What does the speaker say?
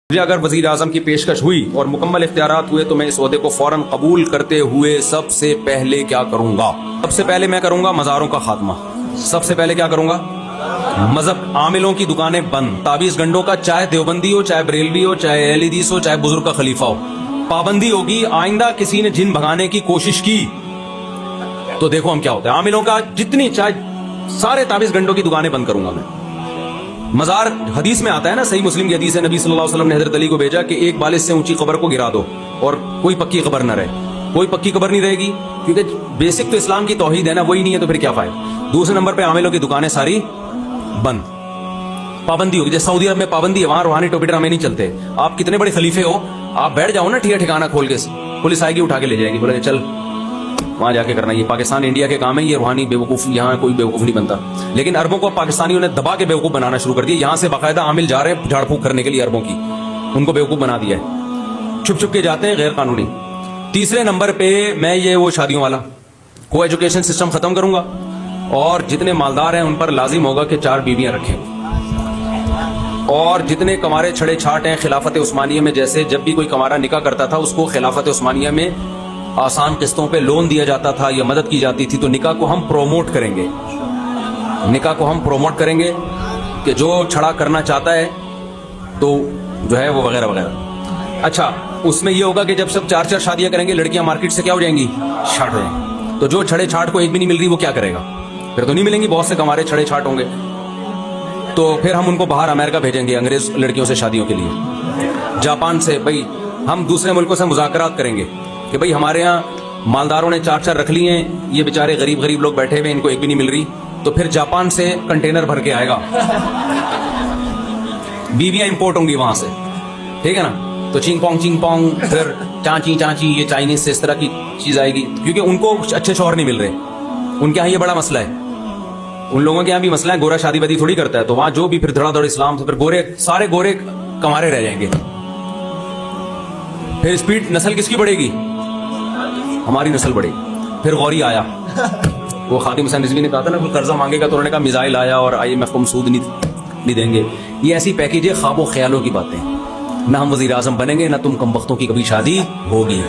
मुझे अगर वजीर आजम की पेशकश हुई और मुकम्मल इख्तियारात हुए तो मैं इस ओहदे को फौरन कबूल करते हुए सबसे पहले क्या करूंगा? सबसे पहले मैं करूंगा मज़ारों का खात्मा। सबसे पहले क्या करूंगा? मजहब आमिलों की दुकानें बंद, ताबीज गंडों का, चाहे देवबंदी हो, चाहे बरेलवी हो, चाहे अहलीदीस हो, चाहे बुजुर्ग का खलीफा हो, पाबंदी होगी। आइंदा किसी ने जिन भगाने की कोशिश की तो देखो हम क्या होता है। आमिलों का जितनी चाहे सारे ताबीज गंडों की दुकानें बंद करूंगा मैं। मजार हदीस में आता है ना, सही मुस्लिम की हदीस है, नबी सल्लल्लाहु अलैहि वसल्लम ने हजरत अली को भेजा कि एक बालिश से ऊंची कब्र को गिरा दो और कोई पक्की कब्र न रहे। कोई पक्की कब्र नहीं रहेगी क्योंकि बेसिक तो इस्लाम की तौहीद है ना, वही नहीं है तो फिर क्या फायदा। दूसरे नंबर पे आमिलों की दुकानें सारी बंद, पाबंदी होगी। जैसे सऊदी अरब में पाबंदी है, वहां रूहानी टोपी ड्रामे नहीं चलते। आप कितने बड़े खलीफे हो, आप बैठ जाओ ना ठिकाना खोल के, पुलिस आएगी उठा के ले जाएगी, बोलेंगे चल वहां जाके करना। ये पाकिस्तान इंडिया के काम है, ये रूहानी बेवकूफ, यहाँ कोई बेवकूफ नहीं बनता। लेकिन अरबों को पाकिस्तानियों ने दबा के बेवकूफ बनाना शुरू कर दिया। यहाँ से बाकायदा आमिल जा रहे हैं झाड़ फूक करने के लिए अरबों की, उनको बेवकूफ बना दिया है, छुप छुप के जाते हैं, गैर कानूनी। तीसरे नंबर पे मैं ये वो शादियों वाला को एजुकेशन सिस्टम खत्म करूंगा और जितने मालदार हैं उन पर लाजिम होगा कि 4 बीवियां रखें। और जितने कमारे छड़े छाट हैं खिलाफत उस्मानिया में, जैसे जब भी कोई कमारा निकाह करता था उसको खिलाफत उस्मानिया में आसान किस्तों पे लोन दिया जाता था या मदद की जाती थी, तो निकाह को हम प्रोमोट करेंगे। निकाह को हम प्रोमोट करेंगे कि जो छड़ा करना चाहता है तो जो है वो वगैरह वगैरह। अच्छा, उसमें ये होगा कि जब सब 4 शादियां करेंगे, लड़कियां मार्केट से क्या हो जाएंगी? छाट हो जाएंगी। तो जो छड़े छाट को एक भी नहीं मिल रही वो क्या करेगा? फिर तो नहीं मिलेंगी, बहुत से कमारे छड़े छाट होंगे। तो फिर हम उनको बाहर अमेरिका भेजेंगे अंग्रेज लड़कियों से शादियों के लिए, जापान से। भाई हम दूसरे मुल्कों से मुज़ाकरात करेंगे कि भाई हमारे यहाँ मालदारों ने 4 रख लिए हैं, ये बेचारे गरीब गरीब लोग बैठे हुए, इनको एक भी नहीं मिल रही। तो फिर जापान से कंटेनर भर के आएगा, बीवियां इंपोर्ट होंगी वहां से, ठीक है ना। तो चिंग पोंग फिर चाची चाची, ये चाइनीज से इस तरह की चीज आएगी, क्योंकि उनको अच्छे शौहर नहीं मिल रहे। उनके यहाँ ये बड़ा मसला है, उन लोगों के यहाँ भी मसला है। गोरा शादी वादी थोड़ी करता है, तो वहां जो भी फिर धड़ा धड़ इस्लाम से, फिर गोरे सारे गोरे कमारे रह जाएंगे। फिर स्पीड नस्ल किसकी बढ़ेगी? हमारी नस्ल बढ़ेगी। फिर गौरी आया, वो खातिम हुसैन रिजवी ने कहा था ना, कोई कर्जा मांगेगा तो उन्होंने कहा मिसाइल आया और IMF को हम सूद नहीं देंगे। ये ऐसी पैकेज है ख्वाबों ख्यालों की बातें। ना हम वजीर आजम बनेंगे, ना तुम कम वक्तों की कभी शादी होगी।